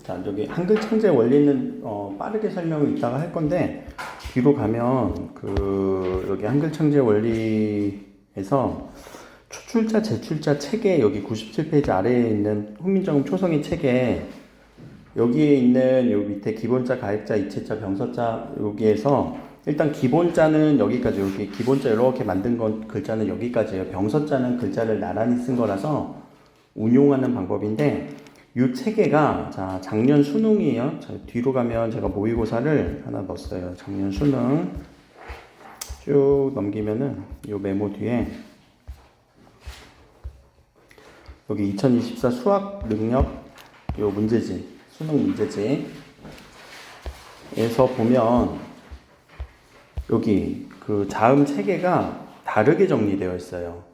자, 여기 한글 창제 원리는 빠르게 설명을 이따가 할 건데 뒤로 가면 여기 한글 창제 원리에서 초출자, 제출자 책에 여기 97페이지 아래에 있는 훈민정음 초성의 책에 여기에 있는 요 밑에 기본자, 가액자, 이체자, 병서자 여기에서 일단 기본자는 여기까지 여기 기본자 이렇게 만든 건 글자는 여기까지예요. 병서자는 글자를 나란히 쓴 거라서 운용하는 방법인데 이 체계가 자 작년 수능이에요. 자, 뒤로 가면 제가 모의고사를 하나 넣었어요. 작년 수능 쭉 넘기면은 이 메모 뒤에 여기 2024 수학 능력 요 문제지 수능 문제지에서 보면 여기 그 자음 체계가 다르게 정리되어 있어요.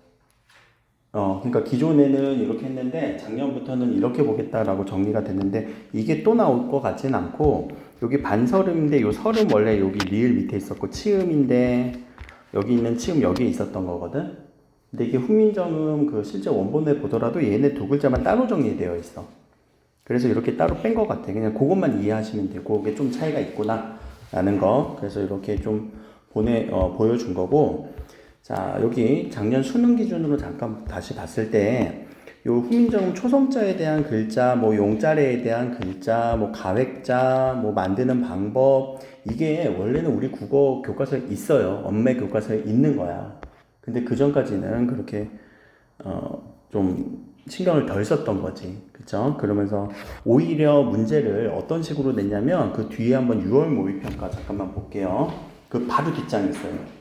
그러니까 기존에는 이렇게 했는데 작년부터는 이렇게 보겠다라고 정리가 됐는데 이게 또 나올 것 같진 않고 여기 반서름인데 요 서름 원래 여기 리을 밑에 있었고 치음인데 여기 있는 치음 여기에 있었던 거거든. 근데 이게 훈민정음 그 실제 원본에 보더라도 얘네 두 글자만 따로 정리되어 있어. 그래서 이렇게 따로 뺀 것 같아. 그냥 그것만 이해하시면 되고 그게 좀 차이가 있구나 라는 거. 그래서 이렇게 좀 보여준 거고. 자, 여기 작년 수능 기준으로 잠깐 다시 봤을 때, 요 훈민정음 초성자에 대한 글자, 뭐 용자래에 대한 글자, 뭐 가획자, 뭐 만드는 방법, 이게 원래는 우리 국어 교과서에 있어요. 언매 교과서에 있는 거야. 근데 그 전까지는 그렇게, 좀 신경을 덜 썼던 거지. 그쵸? 그러면서 오히려 문제를 어떤 식으로 냈냐면, 그 뒤에 한번 6월 모의평가 잠깐만 볼게요. 그 바로 뒷장에 있어요.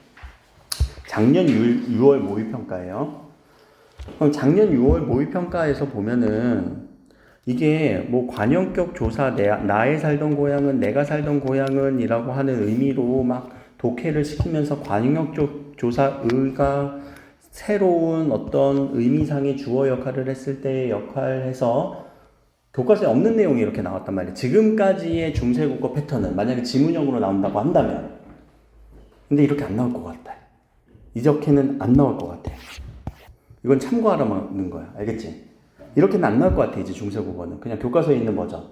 작년 6월 모의평가예요. 그럼 작년 6월 모의평가에서 보면은 이게 뭐 관용격 조사 나의 살던 고향은 내가 살던 고향은 이라고 하는 의미로 막 독해를 시키면서 관용격 조사의가 새로운 어떤 의미상의 주어 역할을 했을 때의 역할해서 교과서에 없는 내용이 이렇게 나왔단 말이에요. 지금까지의 중세국어 패턴은 만약에 지문형으로 나온다고 한다면 근데 이렇게 안 나올 것 같아. 이렇게는 안 나올 것 같아. 이건 참고하라는 거야. 알겠지? 이렇게는 안 나올 것 같아. 이제 중세국어는. 그냥 교과서에 있는 버전.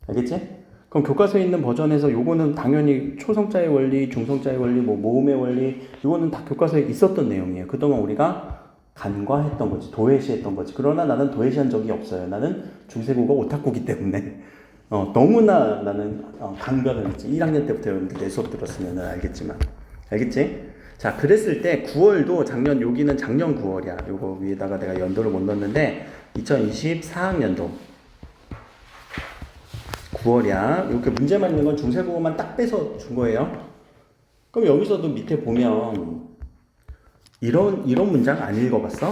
알겠지? 그럼 교과서에 있는 버전에서 요거는 당연히 초성자의 원리, 중성자의 원리, 뭐 모음의 원리 이거는 다 교과서에 있었던 내용이에요. 그동안 우리가 간과했던 거지. 도외시했던 거지. 그러나 나는 도외시한 적이 없어요. 나는 중세국어 오타쿠기 때문에 너무나 나는 강변을 했지. 1학년 때부터 여러분들 내 수업 들었으면 알겠지만. 알겠지? 자, 그랬을 때 9월도 작년, 여기는 작년 9월이야. 요거 위에다가 내가 연도를 못 넣었는데 2024학년도 9월이야. 이렇게 문제만 있는 건 중세국어만 딱 빼서 준 거예요. 그럼 여기서도 밑에 보면 이런 문장 안 읽어봤어?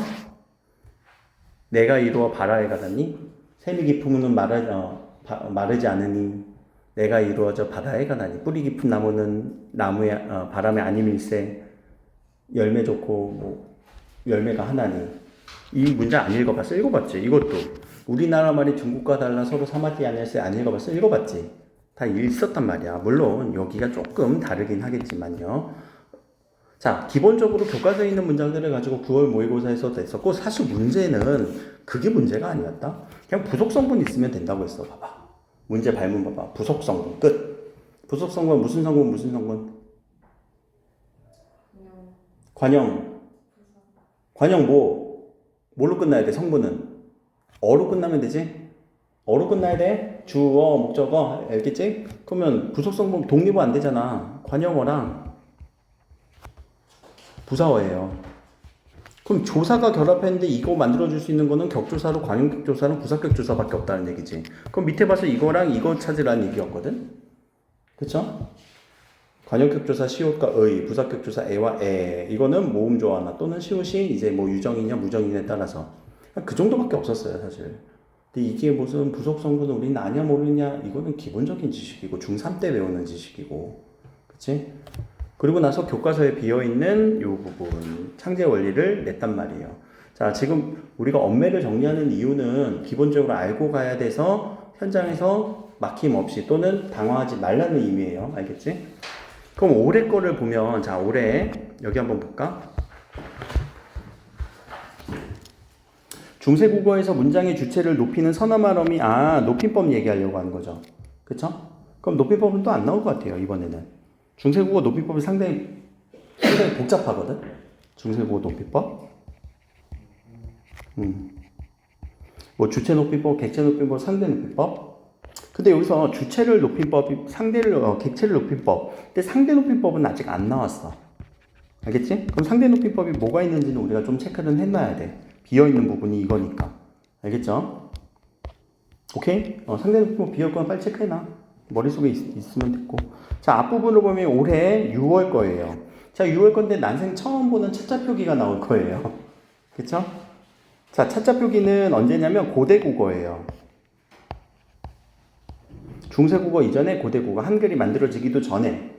내가 이루어 바라에 가다니 샘이 깊은 문은 마르지 않으니 내가 이루어져 바다에 가다니 뿌리 깊은 나무는 바람에 아님일세 열매 좋고 뭐 열매가 하나니 이 문장 안 읽어봤어? 읽어봤지? 이것도 우리나라 말이 중국과 달라 서로 사마티 아니었어요? 안 읽어봤어? 읽어봤지? 다 있었단 말이야. 물론 여기가 조금 다르긴 하겠지만요. 자, 기본적으로 교과서에 있는 문장들을 가지고 9월 모의고사에서도 했었고 사실 문제는 그게 문제가 아니었다. 그냥 부속성분 있으면 된다고 했어. 봐봐. 문제 발문 봐봐. 부속성분 끝. 부속성분 무슨 성분 무슨 성분? 관형 뭘로 끝나야 돼? 성분은 어로 끝나면 되지? 어로 끝나야 돼? 주어 목적어 알겠지? 그러면 부속성분 독립은 안 되잖아. 관형어랑 부사어예요. 그럼 조사가 결합했는데 이거 만들어줄 수 있는 거는 격조사로 관용격조사랑 부사격조사밖에 없다는 얘기지. 그럼 밑에 봐서 이거랑 이거 찾으라는 얘기였거든? 그쵸? 관용격조사 시옷과 의, 부사격조사 애와 애. 이거는 모음 조화나 또는 시옷이 이제 뭐 유정이냐 무정이냐에 따라서 그 정도밖에 없었어요 사실. 근데 이게 무슨 부속성분은 우리는 아냐 모르냐 이거는 기본적인 지식이고 중3 때 배우는 지식이고 그치? 그리고 나서 교과서에 비어있는 이 부분 창제 원리를 냈단 말이에요. 자, 지금 우리가 언매를 정리하는 이유는 기본적으로 알고 가야 돼서 현장에서 막힘 없이 또는 당황하지 말라는 의미예요. 알겠지? 그럼 올해 거를 보면 자 올해 여기 한번 볼까? 중세국어에서 문장의 주체를 높이는 선어 발음이 높임법 얘기하려고 하는 거죠. 그쵸? 그럼 높임법은 또 안 나올 것 같아요, 이번에는. 중세국어 높임법이 상당히 복잡하거든? 중세국어 높임법. 뭐 주체 높임법, 객체 높임법, 상대 높임법. 근데 여기서 주체를 높임법, 객체를 높임법. 근데 상대 높임법은 아직 안 나왔어. 알겠지? 그럼 상대 높임법이 뭐가 있는지는 우리가 좀 체크를 해놔야 돼. 비어있는 부분이 이거니까. 알겠죠? 오케이? 상대 높임법 비어있거나 빨리 체크해놔. 머릿속에 있으면 됐고. 자, 앞부분을 보면 올해 6월 거예요. 자, 6월 건데 난생 처음 보는 차자 표기가 나올 거예요. 그쵸? 자, 차자 표기는 언제냐면 고대 국어예요. 중세 국어 이전에 고대 국어, 한글이 만들어지기도 전에.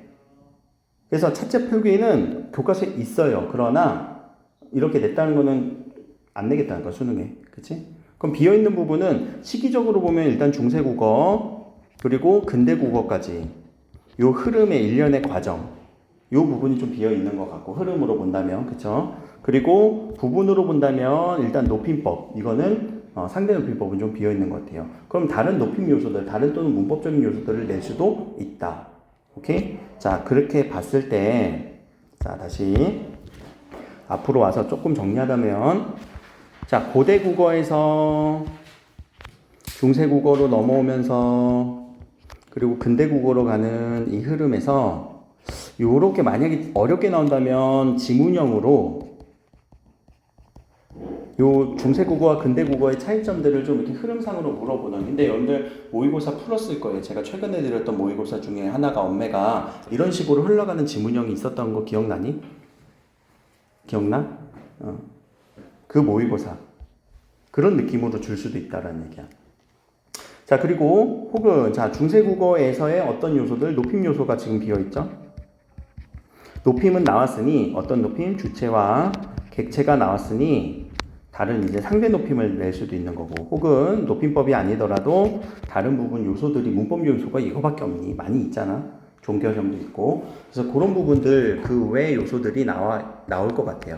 그래서 차자 표기는 교과서에 있어요. 그러나 이렇게 냈다는 거는 안 내겠다는 거야, 수능에. 그치? 그럼 비어있는 부분은 시기적으로 보면 일단 중세 국어, 그리고 근대 국어까지 요 흐름의 일련의 과정, 요 부분이 좀 비어있는 것 같고, 흐름으로 본다면, 그쵸? 그리고 부분으로 본다면 일단 높임법, 이거는 상대 높임법은 좀 비어있는 것 같아요. 그럼 다른 높임 요소들, 다른 또는 문법적인 요소들을 낼 수도 있다. 오케이? 자, 그렇게 봤을 때, 자, 다시 앞으로 와서 조금 정리하자면, 자, 고대 국어에서 중세 국어로 넘어오면서, 그리고 근대 국어로 가는 이 흐름에서, 요렇게 만약에 어렵게 나온다면 지문형으로 요 중세 국어와 근대 국어의 차이점들을 좀 이렇게 흐름상으로 물어보는. 근데 여러분들 모의고사 풀었을 거예요. 제가 최근에 드렸던 모의고사 중에 하나가 엄매가 이런 식으로 흘러가는 지문형이 있었던 거 기억나니? 기억나? 그 모의고사 그런 느낌으로 줄 수도 있다라는 얘기야. 자, 그리고 혹은 자, 중세 국어에서의 어떤 요소들, 높임 요소가 지금 비어 있죠? 높임은 나왔으니 어떤 높임? 주체와 객체가 나왔으니 다른 이제 상대 높임을 낼 수도 있는 거고, 혹은 높임법이 아니더라도 다른 부분 요소들이 문법 요소가 이거밖에 없니? 많이 있잖아. 종결형도 있고. 그래서 그런 부분들 그 외 요소들이 나올 것 같아요.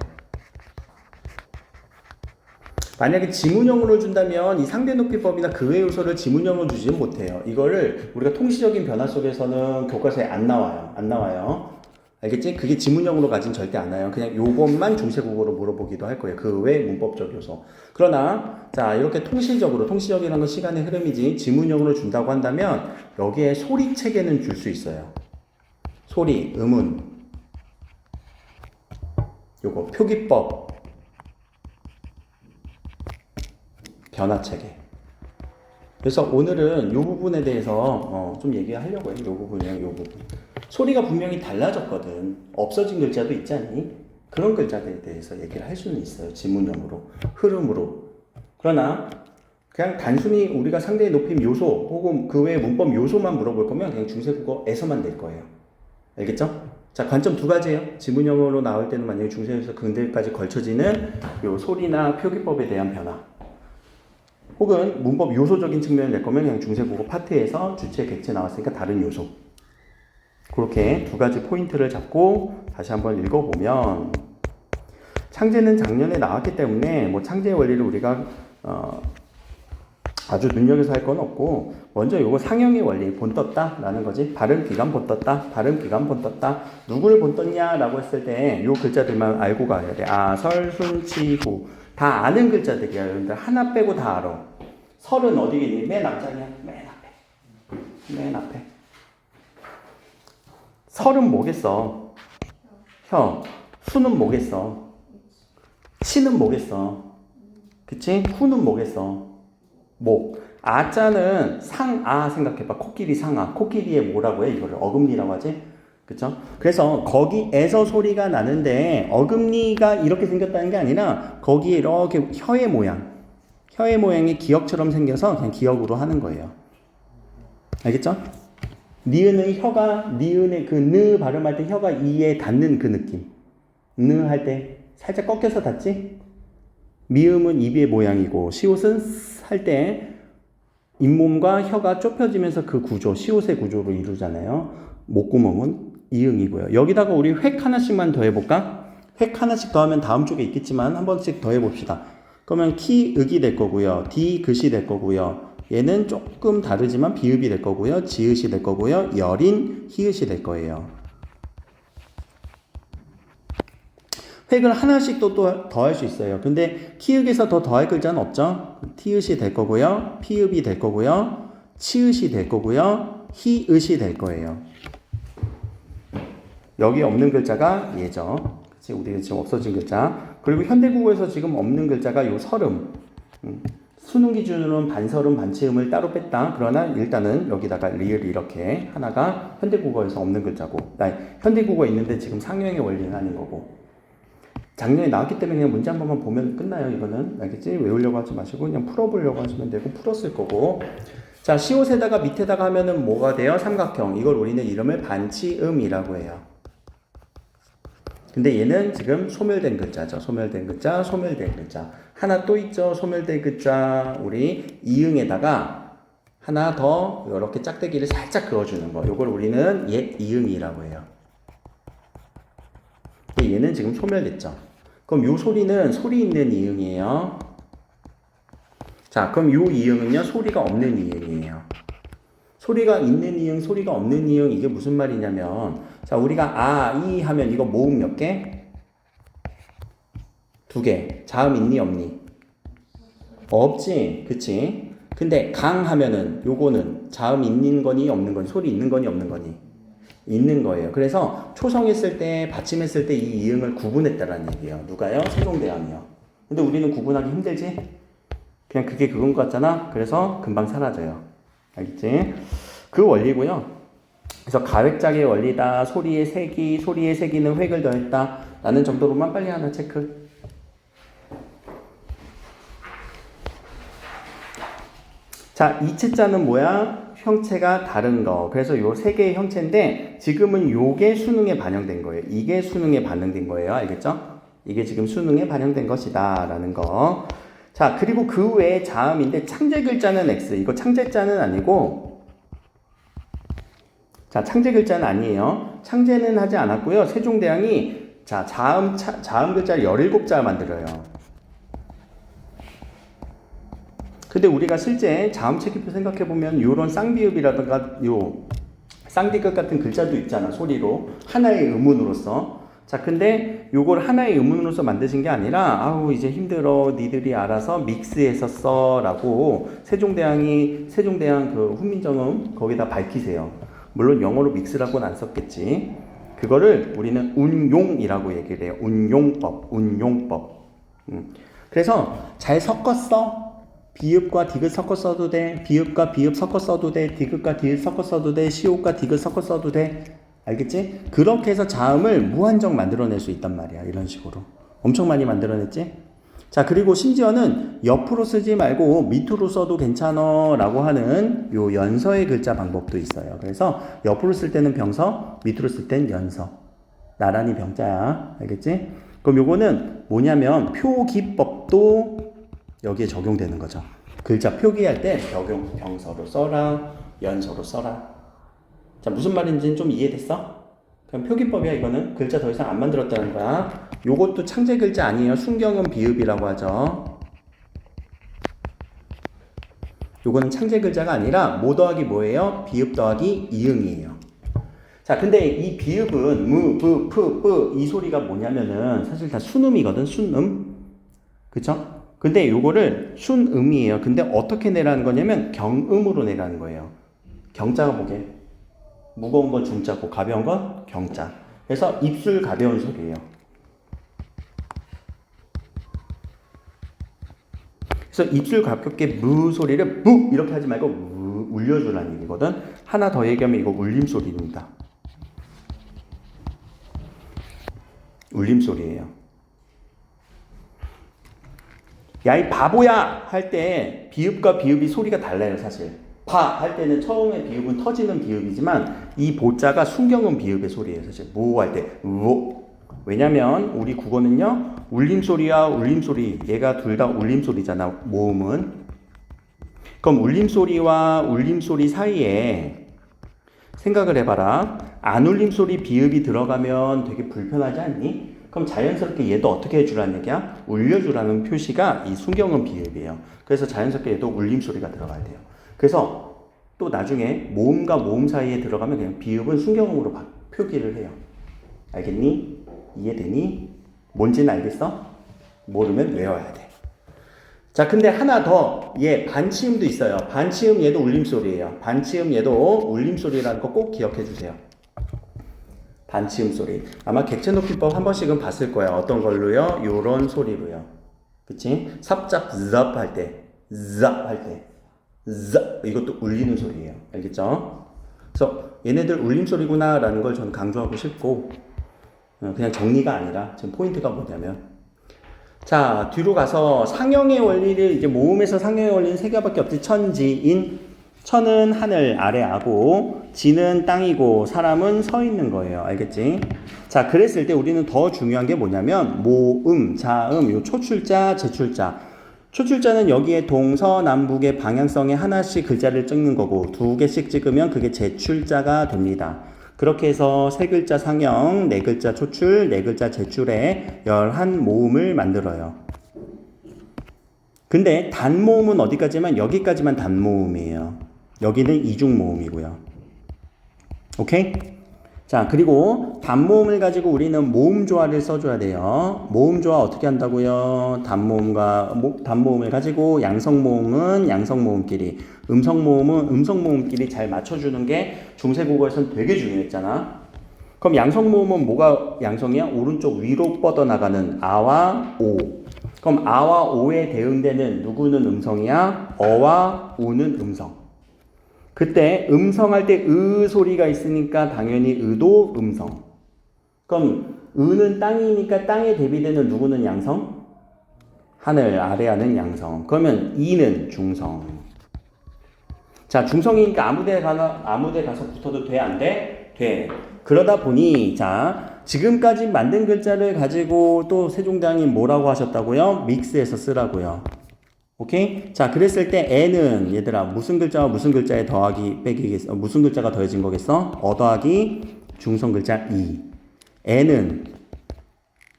만약에 지문형으로 준다면 이 상대 높임법이나 그 외 요소를 지문형으로 주지는 못해요. 이거를 우리가 통시적인 변화 속에서는 교과서에 안 나와요. 알겠지? 그게 지문형으로 가진 절대 안 와요. 그냥 요것만 중세국어로 물어보기도 할 거예요. 그 외 문법적 요소. 그러나 자, 이렇게 통시적이라는 건 시간의 흐름이지, 지문형으로 준다고 한다면 여기에 소리 체계는 줄 수 있어요. 소리, 음운, 요거 표기법, 변화 체계. 그래서 오늘은 이 부분에 대해서 좀 얘기하려고 해요. 이 부분이랑 이 부분. 소리가 분명히 달라졌거든. 없어진 글자도 있지 않니? 그런 글자들에 대해서 얘기를 할 수는 있어요. 지문형으로, 흐름으로. 그러나 그냥 단순히 우리가 상대의 높임 요소 혹은 그 외의 문법 요소만 물어볼 거면 그냥 중세국어에서만 낼 거예요. 알겠죠? 자, 관점 두 가지예요. 지문형으로 나올 때는 만약에 중세에서 근대까지 걸쳐지는 요 소리나 표기법에 대한 변화, 혹은 문법 요소적인 측면을 낼 거면 그냥 중세국어 파트에서 주체, 객체 나왔으니까 다른 요소. 그렇게 두 가지 포인트를 잡고 다시 한번 읽어보면, 창제는 작년에 나왔기 때문에 뭐 창제의 원리를 우리가 아주 눈여겨서 할 건 없고, 먼저 요거 상형의 원리, 본 떴다 라는 거지. 발음, 기간, 본 떴다, 발음, 기간, 본 떴다. 누구를 본 떴냐 라고 했을 때 요 글자들만 알고 가야 돼. 아, 설, 순, 치, 후. 다 아는 글자들이야. 여러분들 하나 빼고 다 알아. 설은 어디겠니? 맨 앞장이야. 맨 앞에. 설은 뭐겠어? 혀. 수는 뭐겠어? 치는 뭐겠어? 그치? 후는 뭐겠어? 목. 아자는 상아 생각해봐. 코끼리 상아. 코끼리의 뭐라고 해? 이거를 어금니라고 하지? 그쵸? 그래서 거기에서 소리가 나는데 어금니가 이렇게 생겼다는 게 아니라 거기에 이렇게 혀의 모양이 기역처럼 생겨서 그냥 기역으로 하는 거예요. 알겠죠? 니은의 혀가, 니은의 그 느 발음할 때 혀가 이에 닿는 그 느낌. 느 할 때 살짝 꺾여서 닿지? 미음은 입의 모양이고, 시옷은 할 때 잇몸과 혀가 좁혀지면서 그 구조, 시옷의 구조로 이루잖아요. 목구멍은 이응이고요. 여기다가 우리 획 하나씩만 더 해볼까? 획 하나씩 더 하면 다음 쪽에 있겠지만 한 번씩 더 해봅시다. 그러면 키읔이 될 거고요. 디귿이 될 거고요. 얘는 조금 다르지만 비읍이 될 거고요. 지읒이 될 거고요. 열인 히읗이 될 거예요. 획을 하나씩 또 더할 수 있어요. 근데 키읔에서 더 더할 글자는 없죠. 티읕이 될 거고요. 피읕이 될 거고요. 치읕이 될 거고요. 히읗이 될 거예요. 여기 없는 글자가 얘죠. 그치? 우리가 지금 없어진 글자. 그리고 현대국어에서 지금 없는 글자가 요 설음. 수능 기준으로는 반설음, 반치음을 따로 뺐다. 그러나 일단은 여기다가 리을 이렇게 하나가 현대국어에서 없는 글자고, 현대국어에 있는데 지금 상용의 원리는 아닌 거고. 작년에 나왔기 때문에 그냥 문제 한 번만 보면 끝나요. 이거는 알겠지? 외우려고 하지 마시고 그냥 풀어보려고 하시면 되고 풀었을 거고. 자, 시옷에다가 밑에다가 하면은 뭐가 돼요? 삼각형. 이걸 우리는 이름을 반치음이라고 해요. 근데 얘는 지금 소멸된 글자죠. 소멸된 글자, 소멸된 글자. 하나 또 있죠. 소멸된 글자. 우리 이응에다가 하나 더 이렇게 짝대기를 살짝 그어주는 거. 이걸 우리는 옛 이응이라고 해요. 얘는 지금 소멸됐죠. 그럼 요 소리는 소리 있는 이응이에요. 자, 그럼 요 이응은요, 소리가 없는 이응이에요. 소리가 있는 이응, 소리가 없는 이응, 이게 무슨 말이냐면, 자, 우리가 아, 이 하면 이거 모음 몇 개? 2개. 자음 있니, 없니? 없지. 그치? 근데 강 하면은 요거는 자음 있는 거니, 없는 거니, 소리 있는 거니, 없는 거니? 있는 거예요. 그래서 초성했을 때, 받침했을 때 이 이응을 구분했다라는 얘기예요. 누가요? 세종대왕이요. 근데 우리는 구분하기 힘들지? 그냥 그게 그건 것 같잖아? 그래서 금방 사라져요. 알겠지? 그 원리고요. 그래서 가획작의 원리다, 소리의 색이, 소리의 색이는 획을 더했다 라는 정도로만 빨리 하나 체크. 자, 이체자는 뭐야? 형체가 다른 거. 그래서 요 세 개의 형체인데 지금은 요게 수능에 반영된 거예요. 이게 수능에 반영된 거예요. 알겠죠? 이게 지금 수능에 반영된 것이다 라는 거. 자, 그리고 그 외에 자음인데 창제 글자는 X. 이거 창제자는 아니고, 자, 창제 글자는 아니에요. 창제는 하지 않았고요. 세종대왕이 자, 자음 글자를 17자 만들어요. 근데 우리가 실제 자음 체계표 생각해보면 요런 쌍비읍이라든가 요 쌍디귿 같은 글자도 있잖아. 소리로 하나의 음운으로서. 자, 근데 요걸 하나의 음운으로서 만드신 게 아니라 아우 이제 힘들어 니들이 알아서 믹스해서 써 라고 세종대왕 그 훈민정음 거기다 밝히세요. 물론 영어로 믹스라고는 안 썼겠지. 그거를 우리는 운용이라고 얘기를 해요. 운용법. 그래서 잘 섞었어. 비읍과 디귿 섞어 써도 돼. 비읍과 비읍 섞어 써도 돼. 디귿과 디귿 섞어 써도 돼. 시옷과 디귿 섞어 써도 돼. 알겠지? 그렇게 해서 자음을 무한정 만들어낼 수 있단 말이야. 이런 식으로. 엄청 많이 만들어냈지? 자, 그리고 심지어는 옆으로 쓰지 말고 밑으로 써도 괜찮아 라고 하는 요 연서의 글자 방법도 있어요. 그래서 옆으로 쓸 때는 병서, 밑으로 쓸 때는 연서. 나란히 병자야. 알겠지? 그럼 요거는 뭐냐면 표기법도 여기에 적용되는 거죠. 글자 표기할 때 병서로 써라, 연서로 써라. 자, 무슨 말인지는 좀 이해됐어? 그럼 표기법이야. 이거는 글자 더 이상 안 만들었다는 거야. 요것도 창제 글자 아니에요. 순경은 비읍이라고 하죠. 요거는 창제 글자가 아니라 뭐 더하기 뭐예요? 비읍 더하기 이응이에요. 자, 근데 이 비읍은 무, 부, 프, 뿌 이 소리가 뭐냐면은 사실 다 순음이거든. 순음. 그쵸? 근데 요거를 순음이에요. 근데 어떻게 내라는 거냐면 경음으로 내라는 거예요. 경자가 뭐게? 무거운 건 중자고 가벼운 건 경자. 그래서 입술 가벼운 소리예요. 그래서 입술 가볍게 무 소리를 무 이렇게 하지 말고 무 울려주라는 얘기거든. 하나 더 얘기하면 이거 울림 소리입니다. 울림 소리예요. 야, 이 바보야 할 때 비읍과 비읍이 소리가 달라요. 사실 파 할 때는 처음에 비읍은 터지는 비읍이지만 이 보자가 순경음 비읍의 소리예요. 사실 모 할 때 우. 왜냐면 우리 국어는요 울림소리와 울림소리 얘가 둘 다 울림소리잖아. 모음은. 그럼 울림소리와 울림소리 사이에 생각을 해봐라. 안 울림소리 비읍이 들어가면 되게 불편하지 않니? 그럼 자연스럽게 얘도 어떻게 해주라는 얘기야? 울려주라는 표시가 이 순경음 비읍이에요. 그래서 자연스럽게 얘도 울림소리가 들어가야 돼요. 그래서 또 나중에 모음과 모음 사이에 들어가면 그냥 비읍은 순경음으로 표기를 해요. 알겠니? 이해되니? 뭔지는 알겠어? 모르면 외워야 돼. 자, 근데 하나 더, 얘 반치음도 있어요. 반치음 얘도 울림소리예요. 반치음 얘도 울림소리라는 거 꼭 기억해 주세요. 반치음 소리. 아마 객체높이법 한 번씩은 봤을 거야. 어떤 걸로요? 요런 소리로요. 그치? 삽잡, zap 할 때, zap 할 때, zap. 이것도 울리는 소리예요. 알겠죠? 그래서 얘네들 울림소리구나 라는 걸 저는 강조하고 싶고, 그냥 정리가 아니라 지금 포인트가 뭐냐면, 자, 뒤로 가서 상형의 원리를 이제 모음에서 상형의 원리는 세 개밖에 없지. 천지인. 천은 하늘 아래 아고, 지는 땅이고, 사람은 서 있는 거예요. 알겠지? 자, 그랬을 때 우리는 더 중요한 게 뭐냐면 모음, 자음, 요 초출자, 제출자. 초출자는 여기에 동서남북의 방향성에 하나씩 글자를 찍는 거고, 두 개씩 찍으면 그게 제출자가 됩니다. 그렇게 해서 세 글자 상형, 네 글자 초출, 네 글자 제출에 11모음을 만들어요. 근데 단모음은 어디까지만? 여기까지만 단모음이에요. 여기는 이중모음이고요. 오케이? 자, 그리고 단모음을 가지고 우리는 모음조화를 써줘야 돼요. 모음조화 어떻게 한다고요? 단모음을 가지고 양성모음은 양성모음끼리, 음성모음은 음성모음끼리 잘 맞춰주는 게 중세국어에서는 되게 중요했잖아. 그럼 양성모음은 뭐가 양성이야? 오른쪽 위로 뻗어나가는 아와 오. 그럼 아와 오에 대응되는 누구는 음성이야? 어와 우는 음성. 그때 음성할 때 으 소리가 있으니까 당연히 으도 음성. 그럼 으는 땅이니까 땅에 대비되는 누구는 양성? 하늘 아래 하는 양성. 그러면 이는 중성. 자, 중성이니까 아무데 가서 붙어도 돼? 안 돼? 돼. 그러다 보니 자, 지금까지 만든 글자를 가지고 또 세종대왕이 뭐라고 하셨다고요? 믹스해서 쓰라고요. 오케이? 자, 그랬을 때 애는 얘들아 무슨 글자와 무슨 글자에 더하기 빼기겠어? 무슨 글자가 더해진 거겠어? 어 더하기 중성 글자 이. 애는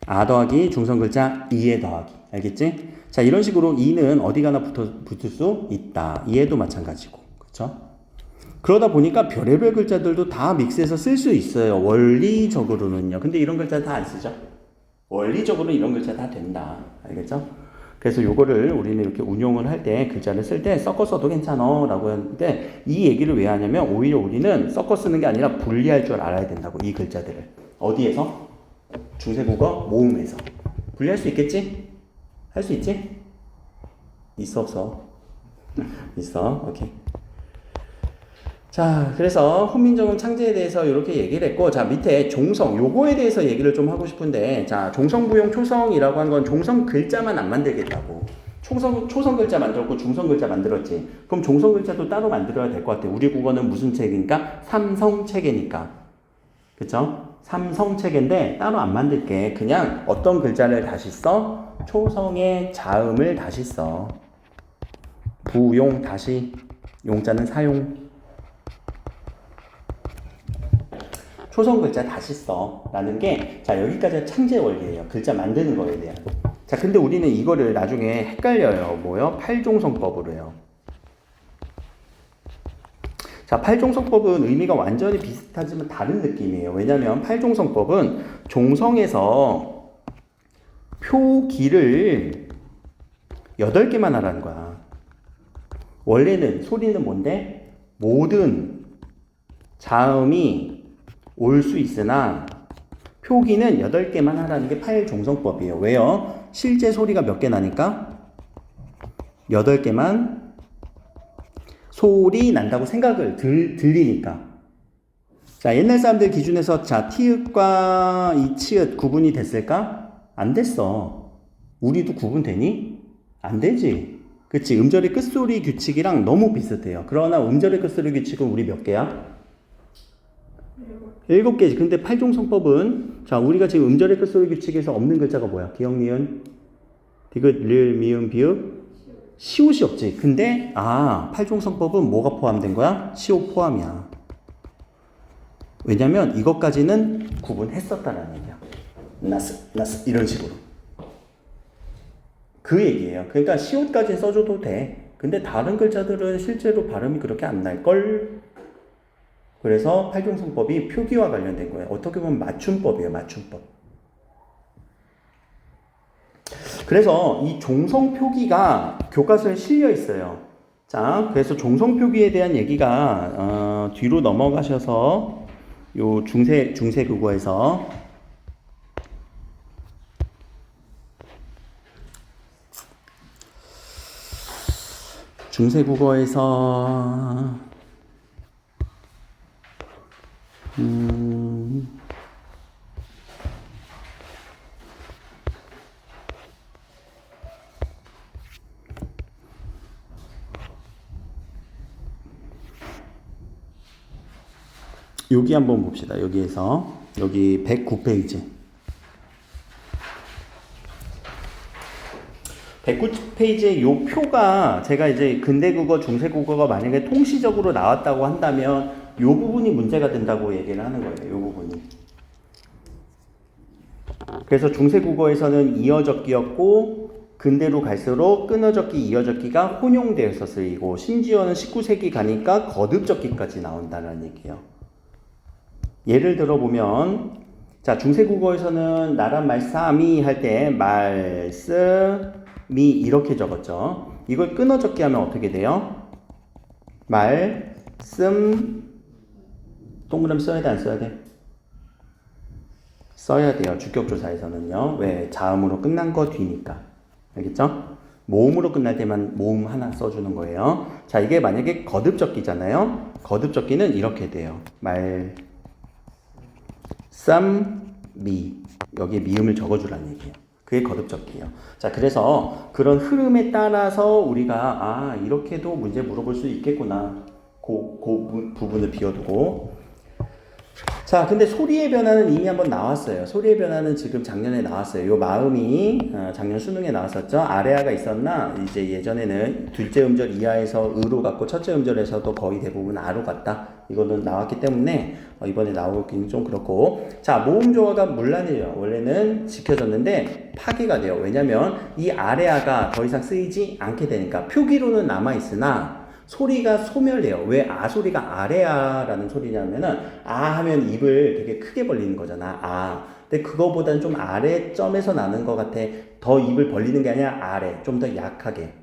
아 더하기 중성 글자 이에 더하기. 알겠지? 자, 이런 식으로 이는 어디 가나 붙을 수 있다. 이에도 마찬가지고. 그렇죠? 그러다 보니까 별의별 글자들도 다 믹스해서 쓸 수 있어요. 원리적으로는요. 근데 이런 글자 다 안 쓰죠? 원리적으로 이런 글자 다 된다. 알겠죠? 그래서 요거를 우리는 이렇게 운용을 할 때 글자를 쓸 때 섞어 써도 괜찮아 라고 하는데 이 얘기를 왜 하냐면 오히려 우리는 섞어 쓰는 게 아니라 분리할 줄 알아야 된다고. 이 글자들을 어디에서? 중세국어 모음에서. 분리할 수 있겠지? 할 수 있지? 있어 없어? 있어. 오케이. 자, 그래서 훈민정음 창제에 대해서 이렇게 얘기를 했고, 자, 밑에 종성, 요거에 대해서 얘기를 좀 하고 싶은데, 자, 종성부용 초성이라고 한 건 종성 글자만 안 만들겠다고. 초성 글자 만들었고, 중성 글자 만들었지. 그럼 종성 글자도 따로 만들어야 될 것 같아. 우리 국어는 무슨 체계니까? 삼성 체계니까. 그쵸? 삼성 체계인데, 따로 안 만들게. 그냥 어떤 글자를 다시 써? 초성의 자음을 다시 써. 부용 다시, 용자는 사용. 초성 글자 다시 써 라는 게, 자, 여기까지가 창제 원리예요. 글자 만드는 거에 대한. 자, 근데 우리는 이거를 나중에 헷갈려요. 뭐요? 팔종성법으로요. 자, 팔종성법은 의미가 완전히 비슷하지만 다른 느낌이에요. 왜냐면 팔종성법은 종성에서 표기를 8개만 하라는 거야. 원래는 소리는 뭔데? 모든 자음이 올 수 있으나 표기는 8개만 하라는 게 팔종성법이에요. 왜요? 실제 소리가 몇 개 나니까? 8개만 소리 난다고 생각을 들리니까. 자, 옛날 사람들 기준에서 자, 티읕과 이 치읓 구분이 됐을까? 안 됐어. 우리도 구분되니? 안 되지. 그치? 음절의 끝소리 규칙이랑 너무 비슷해요. 그러나 음절의 끝소리 규칙은 우리 몇 개야? 7개지. 근데 팔종성법은, 자, 우리가 지금 음절의 끝소리 규칙에서 없는 글자가 뭐야? 기역, 니은, 디귿, 리을, 미음, 비읍, 시옷이 없지. 근데, 팔종성법은 뭐가 포함된 거야? 시옷 포함이야. 왜냐면 이것까지는 구분했었다는 얘기야. 나스 이런 식으로. 그 얘기예요. 그러니까 시옷까지 써줘도 돼. 근데 다른 글자들은 실제로 발음이 그렇게 안 날걸? 그래서 팔종성법이 표기와 관련된 거예요. 어떻게 보면 맞춤법이에요. 맞춤법. 그래서 이 종성 표기가 교과서에 실려 있어요. 자, 그래서 종성 표기에 대한 얘기가 뒤로 넘어가셔서 요 중세 국어에서 여기 한번 봅시다. 여기에서 여기 109페이지. 109페이지에 요 표가 제가 이제 근대국어, 중세국어가 만약에 통시적으로 나왔다고 한다면 요 부분이 문제가 된다고 얘기를 하는 거예요. 요 부분이. 그래서 중세국어에서는 이어적기였고 근대로 갈수록 끊어적기, 이어적기가 혼용되어서 쓰이고 심지어는 19세기 가니까 거듭적기까지 나온다는 얘기예요. 예를 들어보면 자 중세국어에서는 나란 말싸미 할 때 말쓰미 이렇게 적었죠. 이걸 끊어적기 하면 어떻게 돼요? 말씀 동그라미 써야 돼 안 써야 돼? 써야 돼요. 주격조사에서는요. 왜? 자음으로 끝난 거 뒤니까. 알겠죠? 모음으로 끝날 때만 모음 하나 써주는 거예요. 자 이게 만약에 거듭적기잖아요. 거듭적기는 이렇게 돼요. 미 여기에 미음을 적어주라는 얘기예요. 그게 거듭적기예요. 자 그래서 그런 흐름에 따라서 우리가 이렇게도 문제 물어볼 수 있겠구나. 그 부분을 비워두고 자 근데 소리의 변화는 이미 한번 나왔어요. 소리의 변화는 지금 작년에 나왔어요. 요 마음이 작년 수능에 나왔었죠. 아래아가 있었나 이제 예전에는 둘째 음절 이하에서 으로 갔고 첫째 음절에서도 거의 대부분 아로 갔다. 이거는 나왔기 때문에 이번에 나오긴 좀 그렇고 자 모음 조화가 문란해요. 원래는 지켜졌는데 파기가 돼요. 왜냐면 이 아래아가 더 이상 쓰이지 않게 되니까 표기로는 남아있으나 소리가 소멸돼요. 왜 소리가 아래아라는 소리냐면은 하면 입을 되게 크게 벌리는 거잖아. 근데 그거보다는 좀 아래점에서 나는 것 같아. 더 입을 벌리는 게 아니라 아래, 좀 더 약하게.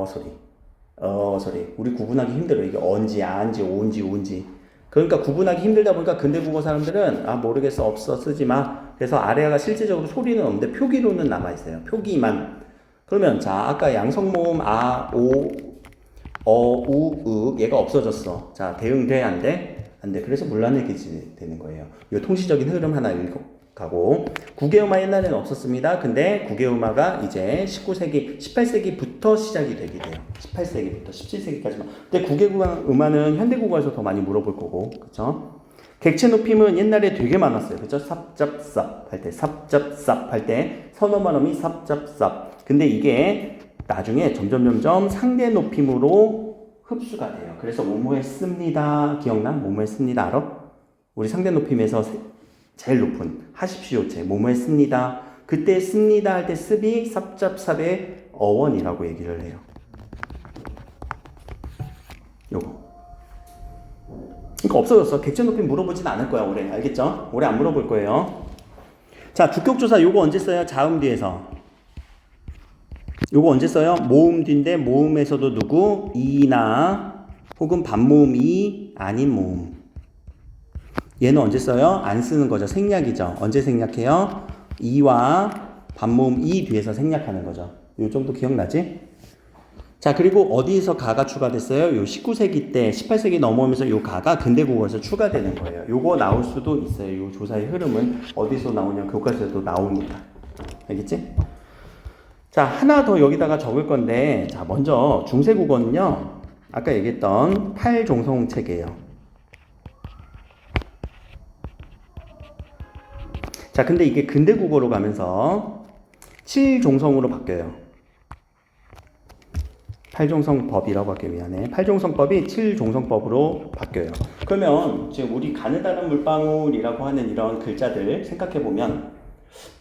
소리. 우리 구분하기 힘들어. 이게 언지, 안지, 온지, 운지. 그러니까 구분하기 힘들다 보니까 근대 국어 사람들은 모르겠어, 없어, 쓰지 마. 그래서 아래아가 실제적으로 소리는 없는데 표기로는 남아 있어요. 표기만. 그러면 자 아까 양성모음 우, 얘가 없어졌어. 자, 대응돼, 안 돼? 안 돼. 그래서 문란해지게 되는 거예요. 이 통시적인 흐름 하나 읽어가고. 국외음화 옛날에는 없었습니다. 근데 국외음화가 이제 19세기, 18세기부터 시작이 되게 돼요. 18세기부터 17세기까지만. 근데 국외음화는 현대국어에서 더 많이 물어볼 거고, 그쵸? 객체 높임은 옛날에 되게 많았어요. 그쵸? 삽잡삽 할 때, 삽잡삽 할 때, 선어만음이 삽잡삽. 근데 이게 나중에 점점 상대 높임으로 흡수가 돼요. 그래서 뭐뭐했습니다. 기억나? 뭐뭐했습니다. 알아? 우리 상대 높임에서 제일 높은 하십시오체 뭐뭐했습니다. 그때 씁니다 할 때 습이 삽잡삽의 어원이라고 얘기를 해요. 요거. 그러니까 없어졌어. 객체 높임 물어보진 않을 거야 올해. 알겠죠? 올해 안 물어볼 거예요. 자 주격조사 요거 언제 써요? 자음 뒤에서. 요거 언제 써요? 모음 뒤인데 모음에서도 누구? 이나 혹은 반모음 이 아닌 모음. 얘는 언제 써요? 안 쓰는 거죠. 생략이죠. 언제 생략해요? 이와 반모음 이 뒤에서 생략하는 거죠. 요 정도 기억나지? 자 그리고 어디에서 가가 추가됐어요? 요 19세기 때 18세기 넘어오면서 요 가가 근대국어에서 추가되는 거예요. 요거 나올 수도 있어요. 요 조사의 흐름은 어디서 나오냐 교과서에도 나오니까. 알겠지? 자, 하나 더 여기다가 적을 건데, 자, 먼저 중세국어는요, 아까 얘기했던 8종성 체계예요. 자, 근데 이게 근대국어로 가면서 7종성으로 바뀌어요. 8종성법이라고 할게요. 미안해. 8종성법이 7종성법으로 바뀌어요. 그러면 지금 우리 가느다란 물방울이라고 하는 이런 글자들 생각해보면